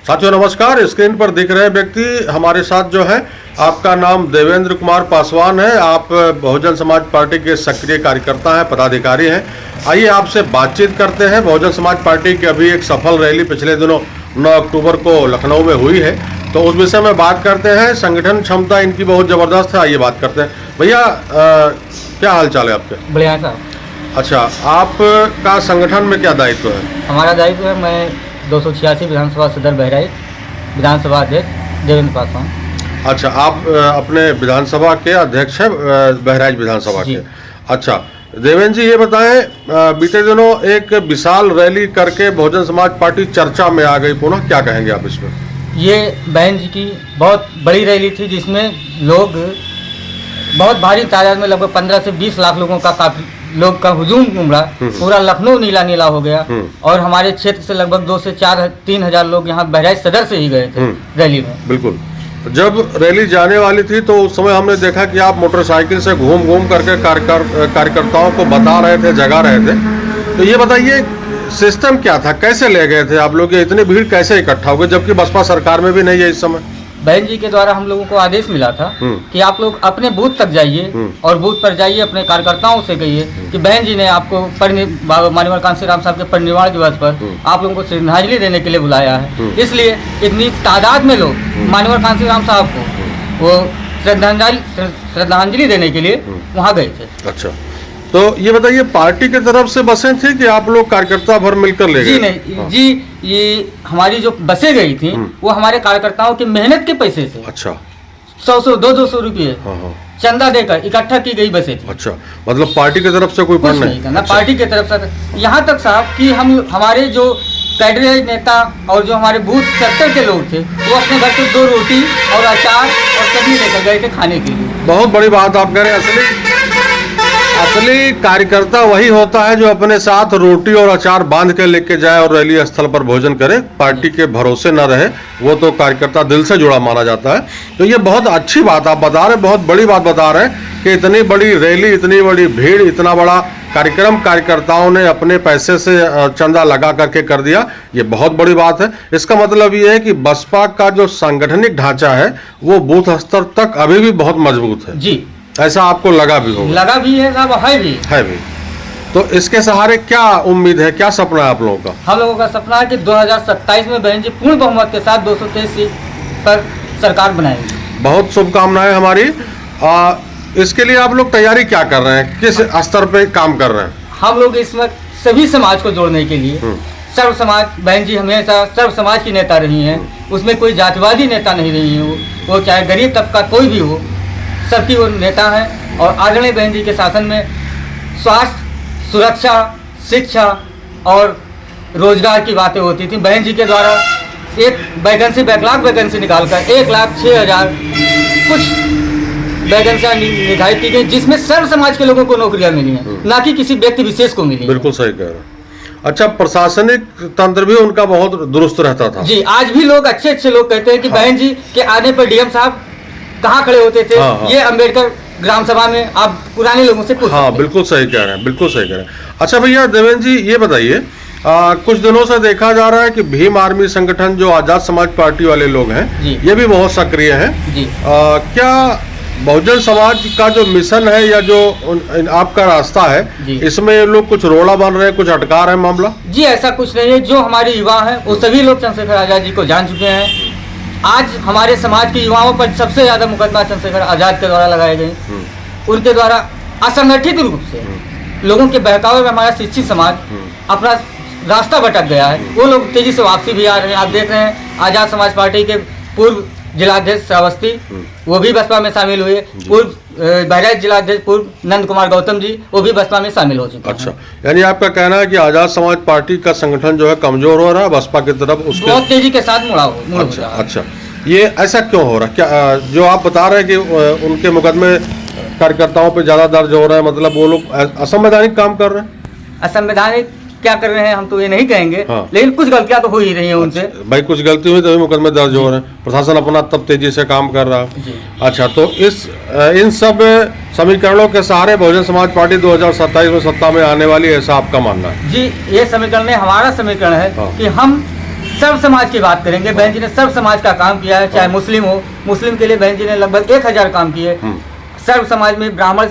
साथियों नमस्कार। स्क्रीन पर दिख रहे व्यक्ति हमारे साथ जो है, आपका नाम देवेंद्र कुमार पासवान है। आप बहुजन समाज पार्टी के सक्रिय कार्यकर्ता हैं, पदाधिकारी हैं। आइए आपसे बातचीत करते हैं। बहुजन समाज पार्टी की अभी एक सफल रैली पिछले दिनों 9 अक्टूबर को लखनऊ में हुई है, तो उस विषय में बात करते हैं। संगठन क्षमता इनकी बहुत ज़बरदस्त है। आइए बात करते हैं। भैया क्या हाल चाल है आपके? बढ़िया साहब। अच्छा, आपका संगठन में क्या दायित्व है? हमारा दायित्व है, मैं 286 विधानसभा सदर बहराइच, विधानसभा अध्यक्ष देवेंद्र पासवान। अच्छा, आप अपने विधानसभा के अध्यक्ष हैं, बहराइच विधानसभा के। अच्छा देवेंद्र जी, ये बताएं, बीते दिनों एक विशाल रैली करके बहुजन समाज पार्टी चर्चा में आ गई पुनः, क्या कहेंगे आप इसमें? ये बहन जी की बहुत बड़ी रैली थी, जिसमें लोग बहुत भारी तादाद में, लगभग 15 से 20 लाख लोगों का काफी लोग का हुजूम उमड़ा। पूरा लखनऊ नीला नीला हो गया। और हमारे क्षेत्र से लगभग 2 से 3 हजार लोग यहाँ बहराइच सदर से ही गए थे रैली में। बिल्कुल। जब रैली जाने वाली थी तो उस समय हमने देखा कि आप मोटरसाइकिल से घूम घूम करके कार्यकर्ताओं को बता रहे थे, जगा रहे थे। तो ये बताइए सिस्टम क्या था, कैसे ले गए थे आप लोग? इतनी भीड़ कैसे इकट्ठा हो गई, जबकि बसपा सरकार में भी नहीं है इस समय? बहन जी के द्वारा हम लोगों को आदेश मिला था कि आप लोग अपने बूथ तक जाइए और बूथ पर जाइए, अपने कार्यकर्ताओं से कहिए कि बहन जी ने आपको माननीय कांसी राम साहब के परिनिर्वाण दिवस पर आप लोगों को श्रद्धांजलि देने के लिए बुलाया है। इसलिए इतनी तादाद में लोग माननीय कांसी राम साहब को वो श्रद्धांजलि देने के लिए वहाँ गए थे। अच्छा, तो ये बताइए पार्टी की तरफ से बसें थी कि आप लोग कार्यकर्ता भर मिलकर ले गए? जी नहीं। हाँ। जी, ये हमारी जो बसें गई थी वो हमारे कार्यकर्ताओं की मेहनत के पैसे से। अच्छा। 100 200 रुपये चंदा देकर इकट्ठा की गई बसें थी। अच्छा, मतलब पार्टी की तरफ से कोई फंड नहीं था? ना, पार्टी की तरफ से। यहाँ तक साहब कि हमारे जो कैडरे नेता और जो हमारे बूथ सेक्टर के लोग थे, वो अपने घर से 2 रोटी और अचार और चटनी लेकर गए थे खाने के लिए। बहुत बड़ी बात आप कह रहे हैं। असली कार्यकर्ता वही होता है जो अपने साथ रोटी और अचार बांध के लेके जाए और रैली स्थल पर भोजन करे। पार्टी के भरोसे न रहे, वो तो कार्यकर्ता दिल से जुड़ा माना जाता है। तो ये बहुत अच्छी बात आप बता रहे हैं, बहुत बड़ी बात बता रहे हैं कि इतनी बड़ी रैली, इतनी बड़ी भीड़, इतना बड़ा कार्यक्रम कार्यकर्ताओं ने अपने पैसे से चंदा लगा करके कर दिया। ये बहुत बड़ी बात है। इसका मतलब ये है कि बसपा का जो सांगठनिक ढांचा है वो बूथ स्तर तक अभी भी बहुत मजबूत है। जी, ऐसा आपको लगा भी होगा? लगा भी है साहब, है भी। तो इसके सहारे क्या उम्मीद है, क्या सपना है आप लोगों का? हम लोगों का सपना है कि 2027 में बहन जी पूर्ण बहुमत के साथ 223 सीट पर सरकार बनाएंगे। बहुत शुभकामनाएं हमारी। इसके लिए आप लोग तैयारी क्या कर रहे हैं, किस स्तर पे काम कर रहे हैं? हम लोग इस वक्त सभी समाज को जोड़ने के लिए, सर्व समाज, बहन जी हमेशा सर्व समाज की नेता रही हैं। उसमें कोई जातिवादी नेता नहीं रही है। वो चाहे गरीब तबका कोई भी हो, सबकी वो नेता है। और आदरणीय बहन जी के शासन में स्वास्थ्य, सुरक्षा, शिक्षा और रोजगार की बातें होती थी। बहन जी के द्वारा एक वैकेंसी, बैकलॉग वैकेंसी निकालकर 1,06,000 कुछ वैकेंसियां निर्धारित की गई, जिसमें सर्व समाज के लोगों को नौकरियां मिली हैं, ना कि किसी व्यक्ति विशेष को मिली। बिल्कुल सही कह रहे हैं। अच्छा, प्रशासनिक तंत्र भी उनका बहुत दुरुस्त रहता था? जी, आज भी लोग अच्छे लोग कहते हैं कि बहन जी के आने पर डीएम साहब कहाँ खड़े होते थे। ये अंबेडकर ग्राम सभा में आप पुराने लोगों से पूछ। हाँ, बिल्कुल सही कह रहे हैं, बिल्कुल सही कह रहे हैं। अच्छा भैया देवेंद्र जी, ये बताइए, कुछ दिनों से देखा जा रहा है कि भीम आर्मी संगठन जो आजाद समाज पार्टी वाले लोग हैं, ये भी बहुत सक्रिय हैं जी। क्या बहुजन समाज का जो मिशन है या जो आपका रास्ता है, इसमें ये लोग कुछ रोड़ा बन रहे हैं, कुछ अटका रहे हैं मामला? जी, ऐसा कुछ नहीं है। जो हमारे युवा हैं वो सभी लोग चंद्रशेखर आजाद जी को जान चुके हैं। आज हमारे समाज के युवाओं पर सबसे ज्यादा मुकदमा चंद्रशेखर आजाद के द्वारा लगाए गए। उनके द्वारा असंगठित रूप से लोगों के बहकावे में हमारा शिक्षित समाज अपना रास्ता भटक गया है। वो लोग तेजी से वापसी भी आ रहे हैं। आप देख रहे हैं आजाद समाज पार्टी के पूर्व जिलाध्यक्ष श्रावस्ती, वो भी बसपा में शामिल हुए। पूर्व बहराइच जिलाध्यक्ष पूर्व नंद कुमार गौतम जी, वो भी बसपा में शामिल हो चुके हैं। अच्छा, यानी आपका कहना है कि आजाद समाज पार्टी का संगठन जो है कमजोर हो रहा है, बसपा की तरफ उसके बहुत तेजी के साथ मुड़ा हो। अच्छा, ये ऐसा क्यों हो रहा है? क्या जो आप बता रहे हैं कि उनके मुकदमे कार्यकर्ताओं पे ज्यादा दर्ज हो रहा है, मतलब वो लोग असंवैधानिक काम कर रहे हैं? असंवैधानिक क्या कर रहे हैं हम तो ये नहीं कहेंगे। हाँ। लेकिन कुछ गलतियां तो हो ही रही हैं उनसे। भाई, कुछ गलती हुई तभी मुकदमे दर्ज हो रहे हैं। प्रशासन अपना तब तेजी से काम कर रहा है। अच्छा, तो इन सब समीकरणों के सहारे बहुजन समाज पार्टी 2027 में सत्ता में आने वाली, ऐसा आपका मानना है? जी, ये समीकरण हमारा समीकरण है कि हम सर्व समाज की बात करेंगे, बहन जी ने सर्व समाज का काम किया है, चाहे मुस्लिम हो, मुस्लिम के लिए बहन जी ने लगभग 1000 काम किए। सर्व समाज में ब्राह्मण,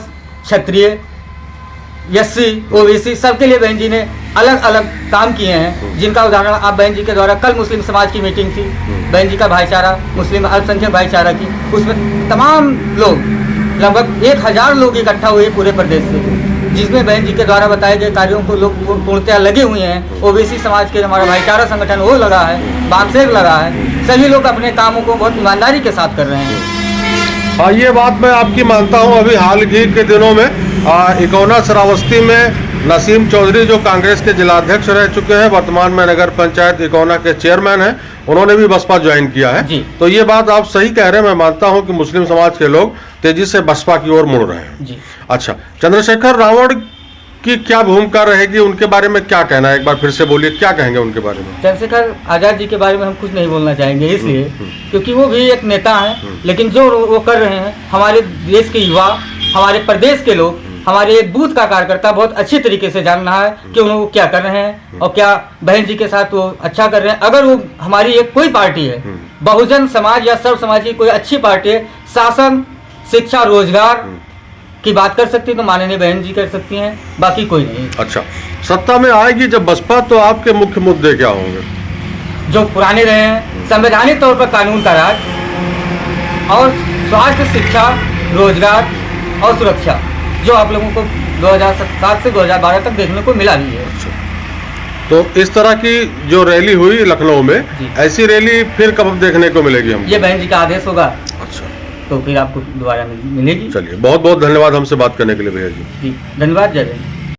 क्षत्रिय, एससी, ओबीसी सबके लिए बहन जी ने अलग अलग काम किए हैं, जिनका उदाहरण आप बहन जी के द्वारा कल मुस्लिम समाज की मीटिंग थी, बहन जी का भाईचारा, मुस्लिम अल्पसंख्यक भाईचारा की, उसमें तमाम लोग लगभग 1000 लोग इकट्ठा हुए पूरे प्रदेश से, जिसमें बहन जी के द्वारा बताए गए कार्यों को लोग पूर्णतया लगे हुए हैं। ओबीसी समाज के हमारा भाईचारा संगठन वो लगा है, बागसेर लगा है, सभी लोग अपने कामों को बहुत ईमानदारी के साथ कर रहे हैं। हाँ, ये बात मैं आपकी मानता हूँ। अभी हाल ही के दिनों में इकौना श्रावस्ती में नसीम चौधरी जो कांग्रेस के जिलाध्यक्ष रह चुके हैं, वर्तमान में नगर पंचायत इकौना के चेयरमैन हैं, उन्होंने भी बसपा ज्वाइन किया है। तो ये बात आप सही कह रहे हैं। मैं मानता हूँ कि मुस्लिम समाज के लोग तेजी से बसपा की ओर मुड़ रहे हैं जी। अच्छा, चंद्रशेखर रावण की क्या भूमिका रहेगी, उनके बारे में क्या कहना है? एक बार फिर से बोलिए, क्या कहेंगे उनके बारे में? चंद्रशेखर आज़ाद जी के बारे में हम कुछ नहीं बोलना चाहेंगे, इसलिए क्योंकि वो भी एक नेता हैं, लेकिन जो वो कर रहे हैं, हमारे देश के युवा, हमारे प्रदेश के लोग, हमारे एक बूथ का कार्यकर्ता बहुत अच्छी तरीके से जान रहा है कि वो क्या कर रहे हैं और क्या बहन जी के साथ वो अच्छा कर रहे हैं। अगर वो हमारी एक कोई पार्टी है, बहुजन समाज या सर्व समाज की कोई अच्छी पार्टी है, शासन, शिक्षा, रोजगार की बात कर सकती है तो माननीय बहन जी कर सकती हैं, बाकी कोई नहीं। अच्छा, सत्ता में आएगी जब बसपा, तो आपके मुख्य मुद्दे क्या होंगे? जो पुराने रहे हैं, संवैधानिक तौर पर कानून का राज और स्वास्थ्य, शिक्षा, रोजगार और सुरक्षा, जो आप लोगों को 2007 से 2012 तक देखने को मिला भी है। तो इस तरह की जो रैली हुई लखनऊ में, ऐसी रैली फिर कब देखने को मिलेगी हम? ये बहन जी का आदेश होगा। अच्छा, तो फिर आपको दोबारा मिलेगी। चलिए, बहुत बहुत धन्यवाद हमसे बात करने के लिए भैया जी। धन्यवाद, जय हिंद।